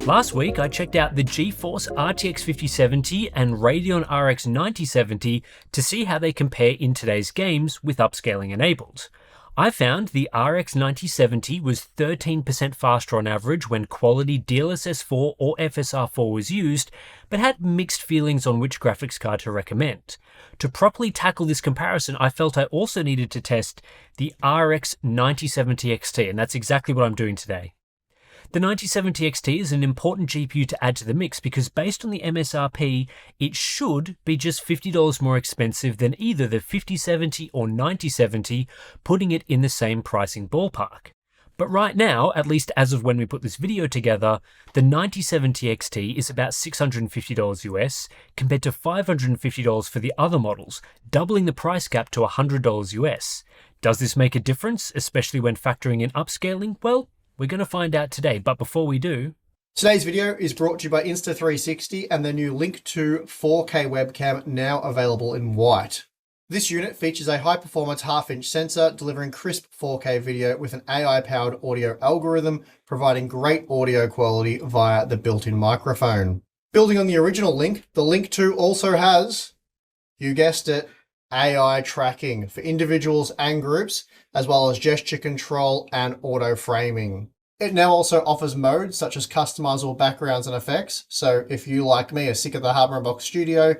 Last week, I checked out the GeForce RTX 5070 and Radeon RX 9070 to see how they compare in today's games with upscaling enabled. I found the RX 9070 was 13% faster on average when quality DLSS 4 or FSR 4 was used, but had mixed feelings on which graphics card to recommend. To properly tackle this comparison, I felt I also needed to test the RX 9070 XT, and that's exactly what I'm doing today. The 9070 XT is an important GPU to add to the mix because based on the MSRP, it should be just $50 more expensive than either the 5070 or 9070, putting it in the same pricing ballpark. But right now, at least as of when we put this video together, the 9070 XT is about $650 US compared to $550 for the other models, doubling the price gap to $100 US. Does this make a difference, especially when factoring in upscaling? Well, we're going to find out today, but before we do... Today's video is brought to you by Insta360 and their new Link 2 4K webcam now available in white. This unit features a high-performance half-inch sensor delivering crisp 4K video with an AI-powered audio algorithm providing great audio quality via the built-in microphone. Building on the original Link, the Link 2 also has, you guessed it, AI tracking for individuals and groups, as well as gesture control and auto framing. It now also offers modes such as customizable backgrounds and effects, so if you, like me, are sick of the hardware box studio,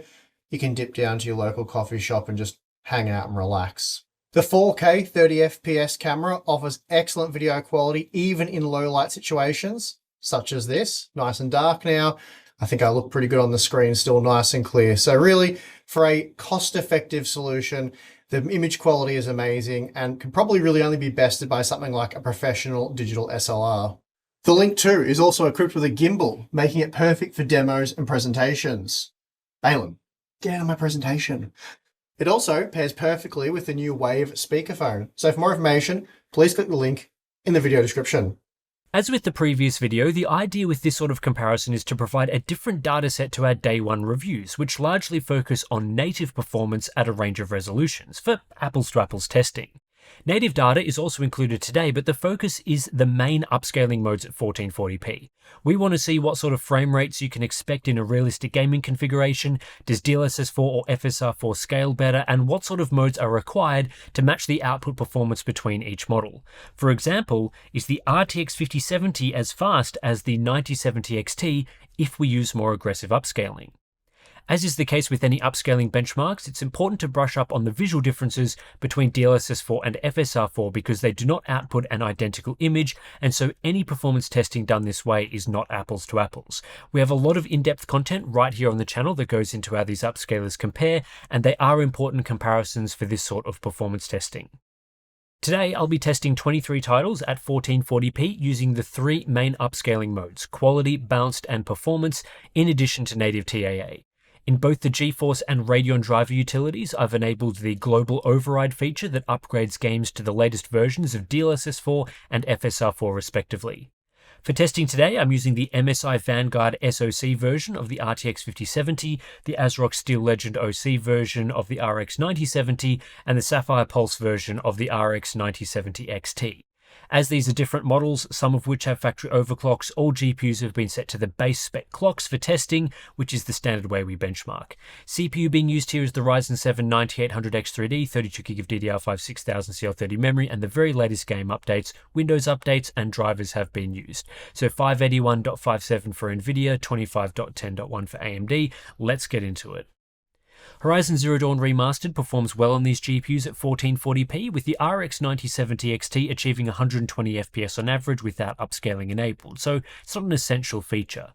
you can dip down to your local coffee shop and just hang out and relax. The 4K 30fps camera offers excellent video quality even in low light situations, such as this, nice and dark now. I think I look pretty good on the screen, still nice and clear. So really, for a cost-effective solution, the image quality is amazing and can probably really only be bested by something like a professional digital SLR. The Link 2 is also equipped with a gimbal, making it perfect for demos and presentations. Balin, get out of my presentation. It also pairs perfectly with the new Wave speakerphone. So for more information, please click the link in the video description. As with the previous video, the idea with this sort of comparison is to provide a different dataset to our day one reviews, which largely focus on native performance at a range of resolutions for apples to apples testing. Native data is also included today, but the focus is the main upscaling modes at 1440p. We want to see what sort of frame rates you can expect in a realistic gaming configuration, does DLSS 4 or FSR 4 scale better, and what sort of modes are required to match the output performance between each model. For example, is the RTX 5070 as fast as the 9070 XT if we use more aggressive upscaling? As is the case with any upscaling benchmarks, it's important to brush up on the visual differences between DLSS 4 and FSR 4 because they do not output an identical image, and so any performance testing done this way is not apples to apples. We have a lot of in-depth content right here on the channel that goes into how these upscalers compare, and they are important comparisons for this sort of performance testing. Today, I'll be testing 23 titles at 1440p using the three main upscaling modes: quality, balanced, and performance, in addition to native TAA. In both the GeForce and Radeon driver utilities, I've enabled the global override feature that upgrades games to the latest versions of DLSS 4 and FSR 4 respectively. For testing today, I'm using the MSI Vanguard SoC version of the RTX 5070, the ASRock Steel Legend OC version of the RX 9070, and the Sapphire Pulse version of the RX 9070 XT. As these are different models, some of which have factory overclocks, all GPUs have been set to the base spec clocks for testing, which is the standard way we benchmark. CPU being used here is the Ryzen 7 9800X3D, 32GB of DDR5 6000 CL30 memory, and the very latest game updates, Windows updates, and drivers have been used. So 581.57 for NVIDIA, 25.10.1 for AMD. Let's get into it. Horizon Zero Dawn Remastered performs well on these GPUs at 1440p, with the RX 9070 XT achieving 120 FPS on average without upscaling enabled, so it's not an essential feature.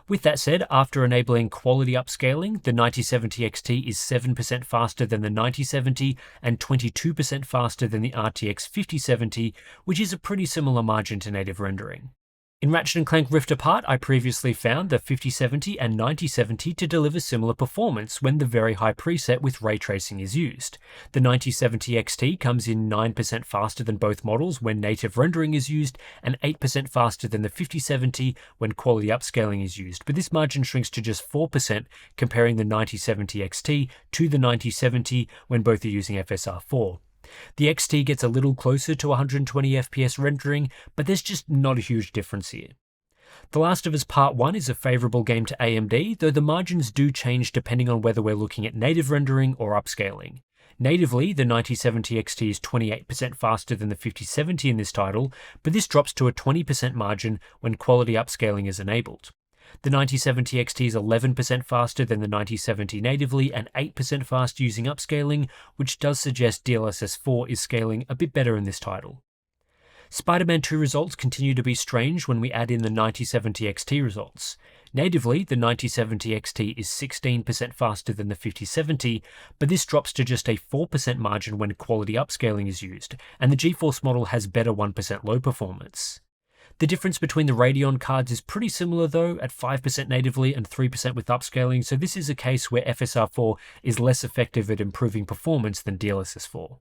With that said, after enabling quality upscaling, the 9070 XT is 7% faster than the 9070 and 22% faster than the RTX 5070, which is a pretty similar margin to native rendering. In Ratchet & Clank Rift Apart, I previously found the 5070 and 9070 to deliver similar performance when the very high preset with ray tracing is used. The 9070 XT comes in 9% faster than both models when native rendering is used, and 8% faster than the 5070 when quality upscaling is used, but this margin shrinks to just 4% comparing the 9070 XT to the 9070 when both are using FSR 4. The XT gets a little closer to 120 FPS rendering, but there's just not a huge difference here. The Last of Us Part 1 is a favourable game to AMD, though the margins do change depending on whether we're looking at native rendering or upscaling. Natively, the 9070 XT is 28% faster than the 5070 in this title, but this drops to a 20% margin when quality upscaling is enabled. The 9070 XT is 11% faster than the 9070 natively and 8% faster using upscaling, which does suggest DLSS 4 is scaling a bit better in this title. Spider-Man 2 results continue to be strange when we add in the 9070 XT results. Natively, the 9070 XT is 16% faster than the 5070, but this drops to just a 4% margin when quality upscaling is used, and the GeForce model has better 1% low performance. The difference between the Radeon cards is pretty similar though, at 5% natively and 3% with upscaling, so this is a case where FSR 4 is less effective at improving performance than DLSS 4.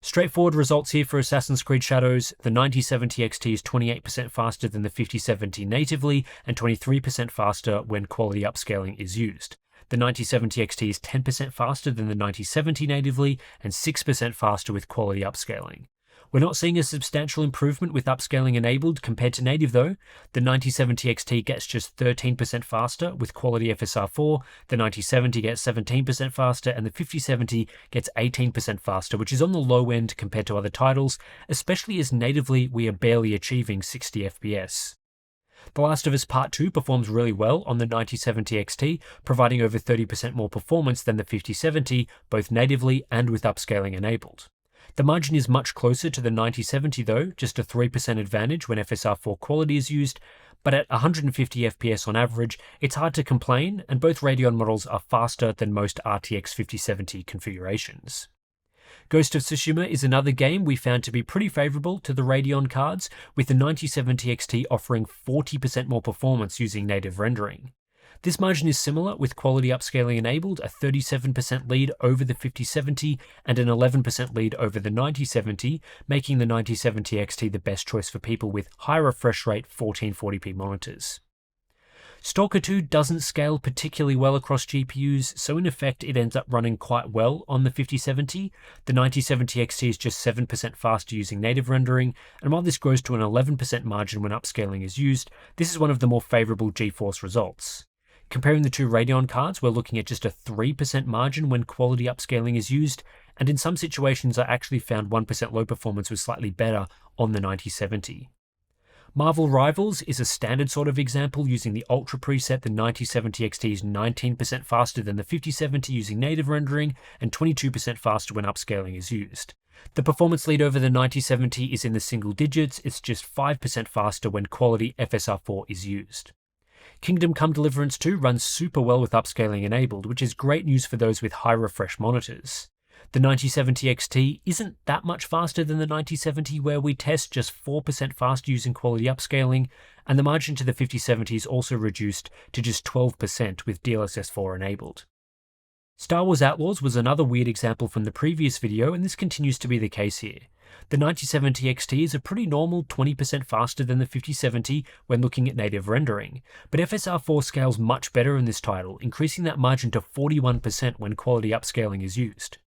Straightforward results here for Assassin's Creed Shadows. The 9070 XT is 28% faster than the 5070 natively and 23% faster when quality upscaling is used. The 9070 XT is 10% faster than the 9070 natively and 6% faster with quality upscaling. We're not seeing a substantial improvement with upscaling enabled compared to native though. The 9070 XT gets just 13% faster with quality FSR 4, the 9070 gets 17% faster, and the 5070 gets 18% faster, which is on the low end compared to other titles, especially as natively we are barely achieving 60 FPS. The Last of Us Part 2 performs really well on the 9070 XT, providing over 30% more performance than the 5070, both natively and with upscaling enabled. The margin is much closer to the 9070 though, just a 3% advantage when FSR 4 quality is used, but at 150 FPS on average, it's hard to complain, and both Radeon models are faster than most RTX 5070 configurations. Ghost of Tsushima is another game we found to be pretty favourable to the Radeon cards, with the 9070 XT offering 40% more performance using native rendering. This margin is similar with quality upscaling enabled, a 37% lead over the 5070 and an 11% lead over the 9070, making the 9070 XT the best choice for people with high refresh rate 1440p monitors. Stalker 2 doesn't scale particularly well across GPUs, so in effect it ends up running quite well on the 5070. The 9070 XT is just 7% faster using native rendering, and while this grows to an 11% margin when upscaling is used, this is one of the more favourable GeForce results. Comparing the two Radeon cards, we're looking at just a 3% margin when quality upscaling is used, and in some situations I actually found 1% low performance was slightly better on the 9070. Marvel Rivals is a standard sort of example using the Ultra preset. The 9070 XT is 19% faster than the 5070 using native rendering, and 22% faster when upscaling is used. The performance lead over the 9070 is in the single digits, it's just 5% faster when quality FSR 4 is used. Kingdom Come Deliverance 2 runs super well with upscaling enabled, which is great news for those with high refresh monitors. The 9070 XT isn't that much faster than the 9070 where we test, just 4% faster using quality upscaling, and the margin to the 5070 is also reduced to just 12% with DLSS 4 enabled. Star Wars Outlaws was another weird example from the previous video, and this continues to be the case here. The 9070 XT is a pretty normal 20% faster than the 5070 when looking at native rendering, but FSR 4 scales much better in this title, increasing that margin to 41% when quality upscaling is used.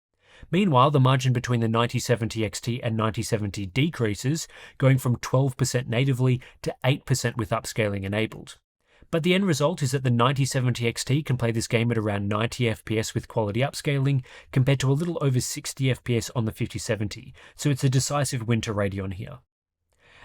Meanwhile, the margin between the 9070 XT and 9070 decreases, going from 12% natively to 8% with upscaling enabled. But the end result is that the 9070 XT can play this game at around 90 FPS with quality upscaling, compared to a little over 60 FPS on the 5070, so it's a decisive win to Radeon here.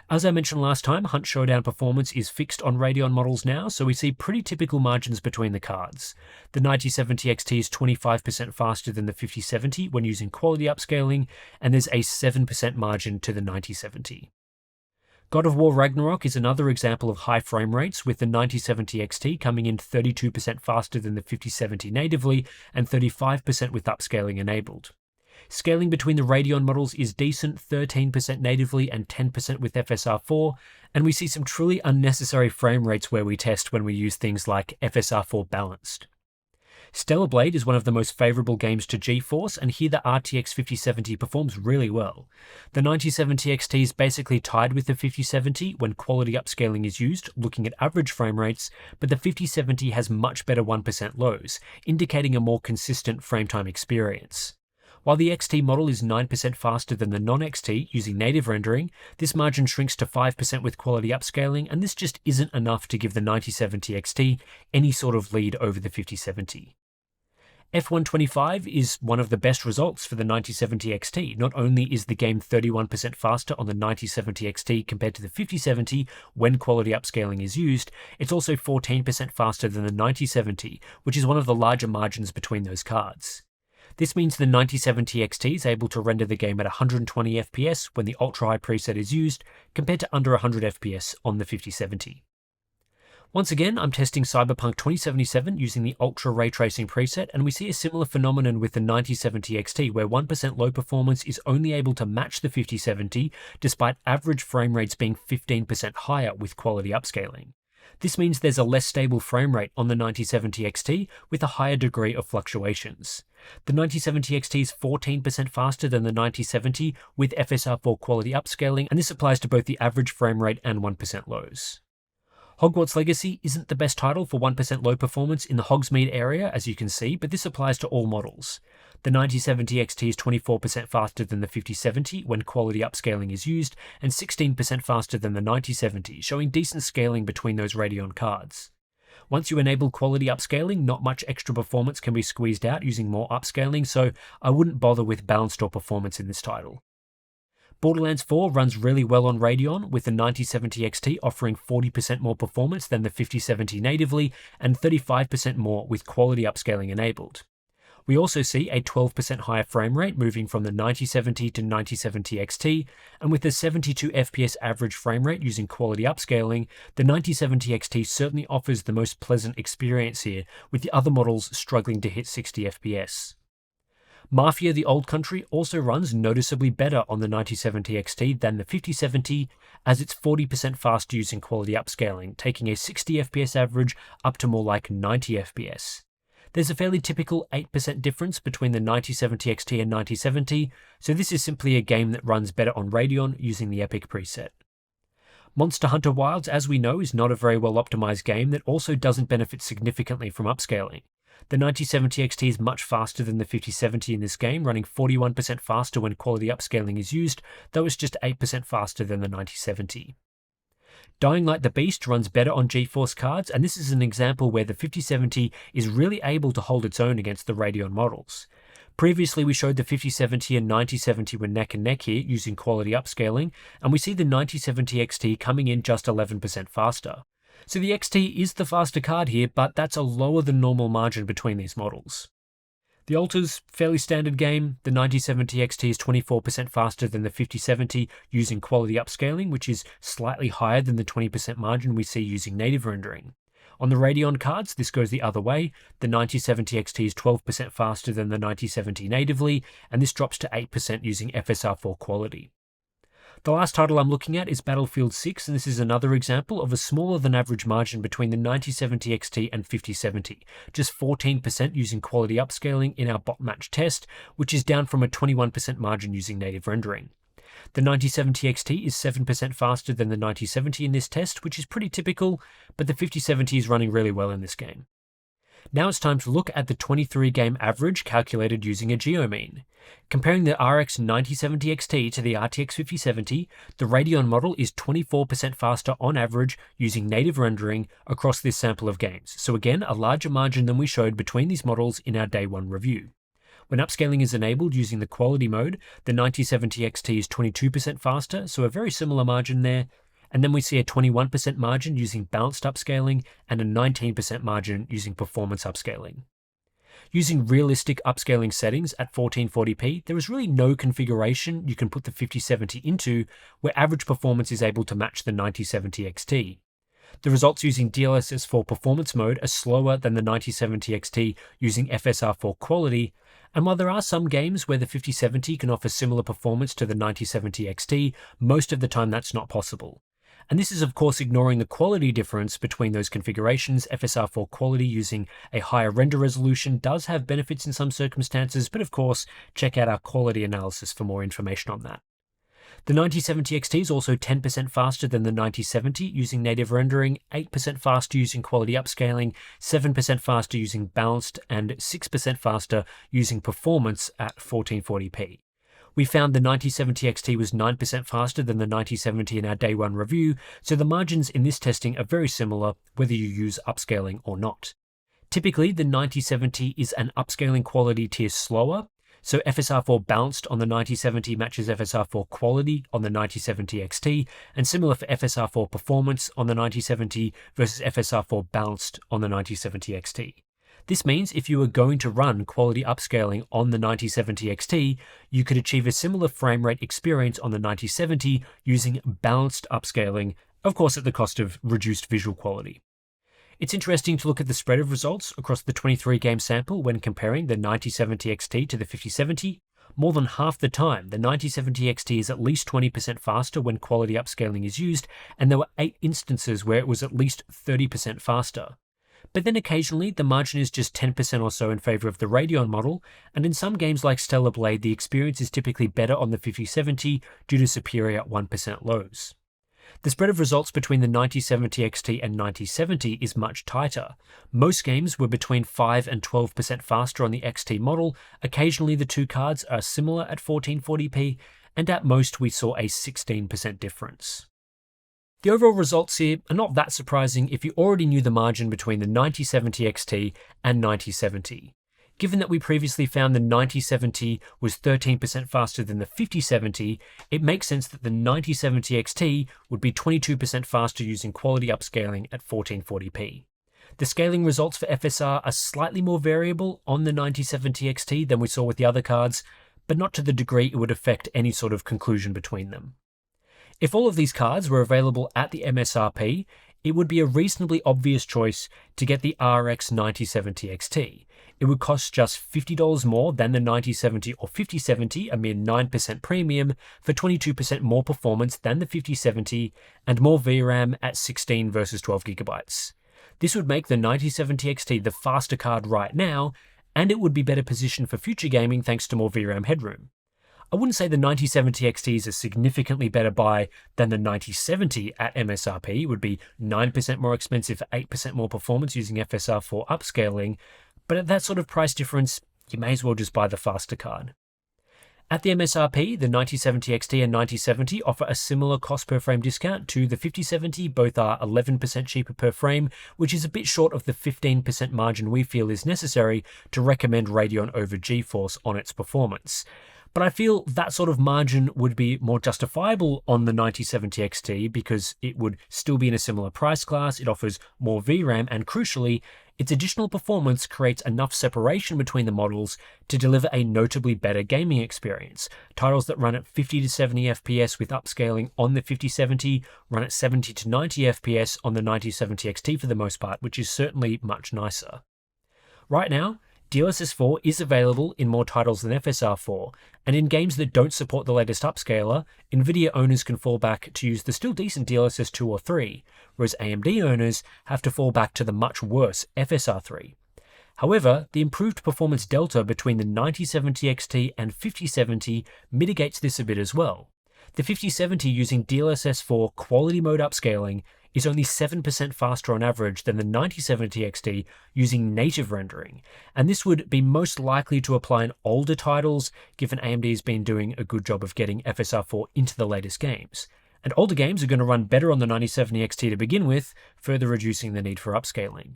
As I mentioned last time, Hunt Showdown performance is fixed on Radeon models now, so we see pretty typical margins between the cards. The 9070 XT is 25% faster than the 5070 when using quality upscaling, and there's a 7% margin to the 9070. God of War Ragnarok is another example of high frame rates, with the 9070 XT coming in 32% faster than the 5070 natively and 35% with upscaling enabled. Scaling between the Radeon models is decent, 13% natively and 10% with FSR 4, and we see some truly unnecessary frame rates where we test when we use things like FSR 4 balanced. Stellar Blade is one of the most favourable games to GeForce, and here the RTX 5070 performs really well. The 9070 XT is basically tied with the 5070 when quality upscaling is used, looking at average frame rates, but the 5070 has much better 1% lows, indicating a more consistent frame time experience. While the XT model is 9% faster than the non-XT using native rendering, this margin shrinks to 5% with quality upscaling, and this just isn't enough to give the 9070 XT any sort of lead over the 5070. F125 is one of the best results for the 9070 XT. Not only is the game 31% faster on the 9070 XT compared to the 5070 when quality upscaling is used, it's also 14% faster than the 9070, which is one of the larger margins between those cards. This means the 9070 XT is able to render the game at 120 FPS when the ultra-high preset is used, compared to under 100 FPS on the 5070. Once again, I'm testing Cyberpunk 2077 using the Ultra Ray Tracing preset, and we see a similar phenomenon with the 9070 XT, where 1% low performance is only able to match the 5070, despite average frame rates being 15% higher with quality upscaling. This means there's a less stable frame rate on the 9070 XT with a higher degree of fluctuations. The 9070 XT is 14% faster than the 9070 with FSR 4 quality upscaling, and this applies to both the average frame rate and 1% lows. Hogwarts Legacy isn't the best title for 1% low performance in the Hogsmeade area, as you can see, but this applies to all models. The 9070 XT is 24% faster than the 5070 when quality upscaling is used, and 16% faster than the 9070, showing decent scaling between those Radeon cards. Once you enable quality upscaling, not much extra performance can be squeezed out using more upscaling, so I wouldn't bother with balanced or performance in this title. Borderlands 4 runs really well on Radeon, with the 9070 XT offering 40% more performance than the 5070 natively, and 35% more with quality upscaling enabled. We also see a 12% higher frame rate moving from the 9070 to 9070 XT, and with a 72 FPS average frame rate using quality upscaling, the 9070 XT certainly offers the most pleasant experience here, with the other models struggling to hit 60 FPS. Mafia: The Old Country also runs noticeably better on the 9070 XT than the 5070, as it's 40% faster using quality upscaling, taking a 60 FPS average up to more like 90 FPS. There's a fairly typical 8% difference between the 9070 XT and 9070, so this is simply a game that runs better on Radeon using the Epic preset. Monster Hunter Wilds, as we know, is not a very well optimized game that also doesn't benefit significantly from upscaling. The 9070 XT is much faster than the 5070 in this game, running 41% faster when quality upscaling is used, though it's just 8% faster than the 9070. Dying Light the Beast runs better on GeForce cards, and this is an example where the 5070 is really able to hold its own against the Radeon models. Previously, we showed the 5070 and 9070 were neck and neck here using quality upscaling, and we see the 9070 XT coming in just 11% faster. So the XT is the faster card here, but that's a lower than normal margin between these models. The Ultra's fairly standard game. The 9070 XT is 24% faster than the 5070 using quality upscaling, which is slightly higher than the 20% margin we see using native rendering. On the Radeon cards, this goes the other way. The 9070 XT is 12% faster than the 9070 natively, and this drops to 8% using FSR 4 quality. The last title I'm looking at is Battlefield 6, and this is another example of a smaller than average margin between the 9070 XT and 5070, just 14% using quality upscaling in our bot match test, which is down from a 21% margin using native rendering. The 9070 XT is 7% faster than the 9070 in this test, which is pretty typical, but the 5070 is running really well in this game. Now it's time to look at the 23-game average calculated using a geomean. Comparing the RX 9070 XT to the RTX 5070, the Radeon model is 24% faster on average using native rendering across this sample of games, so again a larger margin than we showed between these models in our day one review. When upscaling is enabled using the quality mode, the 9070 XT is 22% faster, so a very similar margin there. And then we see a 21% margin using balanced upscaling and a 19% margin using performance upscaling. Using realistic upscaling settings at 1440p, there is really no configuration you can put the 5070 into where average performance is able to match the 9070 XT. The results using DLSS 4 performance mode are slower than the 9070 XT using FSR 4 quality, and while there are some games where the 5070 can offer similar performance to the 9070 XT, most of the time that's not possible. And this is of course ignoring the quality difference between those configurations. FSR 4 quality using a higher render resolution does have benefits in some circumstances, but of course check out our quality analysis for more information on that. The 9070 XT is also 10% faster than the 9070 using native rendering, 8% faster using quality upscaling, 7% faster using balanced, and 6% faster using performance at 1440p. We found the 9070 XT was 9% faster than the 9070 in our day one review, so the margins in this testing are very similar whether you use upscaling or not. Typically, the 9070 is an upscaling quality tier slower, so FSR4 balanced on the 9070 matches FSR4 quality on the 9070 XT, and similar for FSR4 performance on the 9070 versus FSR4 balanced on the 9070 XT. This means if you were going to run quality upscaling on the 9070 XT, you could achieve a similar frame rate experience on the 9070 using balanced upscaling, of course at the cost of reduced visual quality. It's interesting to look at the spread of results across the 23 game sample when comparing the 9070 XT to the 5070. More than half the time, the 9070 XT is at least 20% faster when quality upscaling is used, and there were 8 instances where it was at least 30% faster. But then occasionally, the margin is just 10% or so in favor of the Radeon model, and in some games like Stellar Blade, the experience is typically better on the 5070 due to superior 1% lows. The spread of results between the 9070 XT and 9070 is much tighter. Most games were between 5 and 12% faster on the XT model, occasionally the two cards are similar at 1440p, and at most we saw a 16% difference. The overall results here are not that surprising if you already knew the margin between the 9070 XT and 9070. Given that we previously found the 9070 was 13% faster than the 5070, it makes sense that the 9070 XT would be 22% faster using quality upscaling at 1440p. The scaling results for FSR are slightly more variable on the 9070 XT than we saw with the other cards, but not to the degree it would affect any sort of conclusion between them. If all of these cards were available at the MSRP, it would be a reasonably obvious choice to get the RX 9070 XT. It would cost just $50 more than the 9070 or 5070, a mere 9% premium, for 22% more performance than the 5070, and more VRAM at 16 versus 12GB. This would make the 9070 XT the faster card right now, and it would be better positioned for future gaming thanks to more VRAM headroom. I wouldn't say the 9070 XT is a significantly better buy than the 9070 at MSRP. It would be 9% more expensive for 8% more performance using FSR4 upscaling, but at that sort of price difference, you may as well just buy the faster card. At the MSRP, the 9070 XT and 9070 offer a similar cost per frame discount to the 5070. Both are 11% cheaper per frame, which is a bit short of the 15% margin we feel is necessary to recommend Radeon over GeForce on its performance. But I feel that sort of margin would be more justifiable on the 9070 XT because it would still be in a similar price class, it offers more VRAM, and crucially, its additional performance creates enough separation between the models to deliver a notably better gaming experience. Titles that run at 50 to 70 FPS with upscaling on the 5070 run at 70 to 90 FPS on the 9070 XT for the most part, which is certainly much nicer. Right now, DLSS 4 is available in more titles than FSR 4, and in games that don't support the latest upscaler, Nvidia owners can fall back to use the still decent DLSS 2 or 3, whereas AMD owners have to fall back to the much worse FSR 3. However, the improved performance delta between the 9070 XT and 5070 mitigates this a bit as well. The 5070 using DLSS 4 quality mode upscaling is only 7% faster on average than the 9070 XT using native rendering, and this would be most likely to apply in older titles given AMD has been doing a good job of getting FSR4 into the latest games. And older games are going to run better on the 9070 XT to begin with, further reducing the need for upscaling.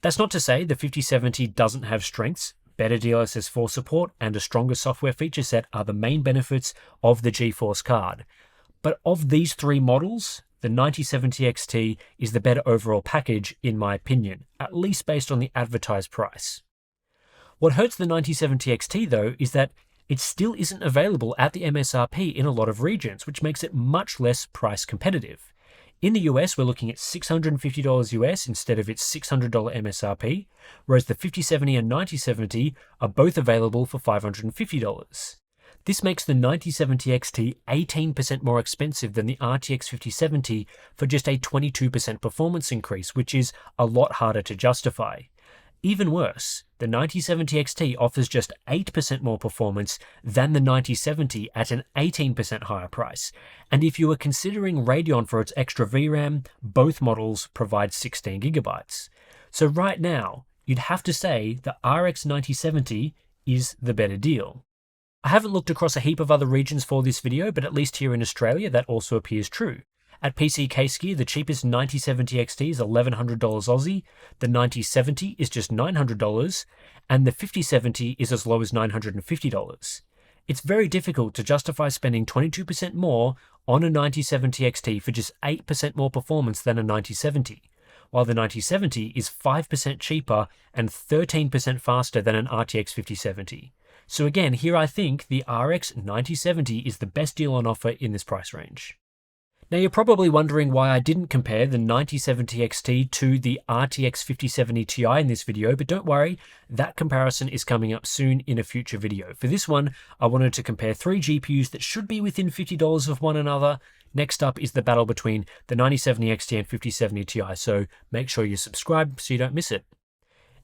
That's not to say the 5070 doesn't have strengths. Better DLSS 4 support and a stronger software feature set are the main benefits of the GeForce card. But of these three models, the 9070 XT is the better overall package in my opinion, at least based on the advertised price. What hurts the 9070 XT though is that it still isn't available at the MSRP in a lot of regions, which makes it much less price competitive. In the US, we're looking at $650 US instead of its $600 MSRP, whereas the 5070 and 9070 are both available for $550. This makes the 9070 XT 18% more expensive than the RTX 5070 for just a 22% performance increase, which is a lot harder to justify. Even worse, the 9070 XT offers just 8% more performance than the 9070 at an 18% higher price. And if you are considering Radeon for its extra VRAM, both models provide 16GB. So right now, you'd have to say the RX 9070 is the better deal. I haven't looked across a heap of other regions for this video, but at least here in Australia, that also appears true. At PC Case Gear, the cheapest 9070 XT is $1,100 Aussie, the 9070 is just $900, and the 5070 is as low as $950. It's very difficult to justify spending 22% more on a 9070 XT for just 8% more performance than a 9070, while the 9070 is 5% cheaper and 13% faster than an RTX 5070. So again, here I think the RX 9070 is the best deal on offer in this price range. Now you're probably wondering why I didn't compare the 9070 XT to the RTX 5070 Ti in this video, but don't worry, that comparison is coming up soon in a future video. For this one, I wanted to compare 3 GPUs that should be within $50 of one another. Next up is the battle between the 9070 XT and 5070 Ti, so make sure you subscribe so you don't miss it.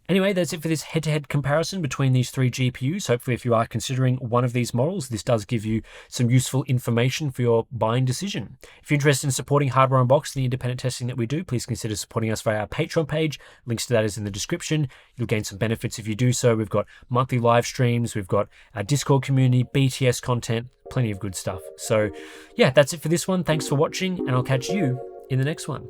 Anyway, that's it for this head-to-head comparison between these 3 GPUs. Hopefully, if you are considering one of these models, this does give you some useful information for your buying decision. If you're interested in supporting Hardware Unboxed and the independent testing that we do, please consider supporting us via our Patreon page. Links to that is in the description. You'll gain some benefits if you do so. We've got monthly live streams, we've got our Discord community, BTS content, plenty of good stuff. So yeah, that's it for this one. Thanks for watching, and I'll catch you in the next one.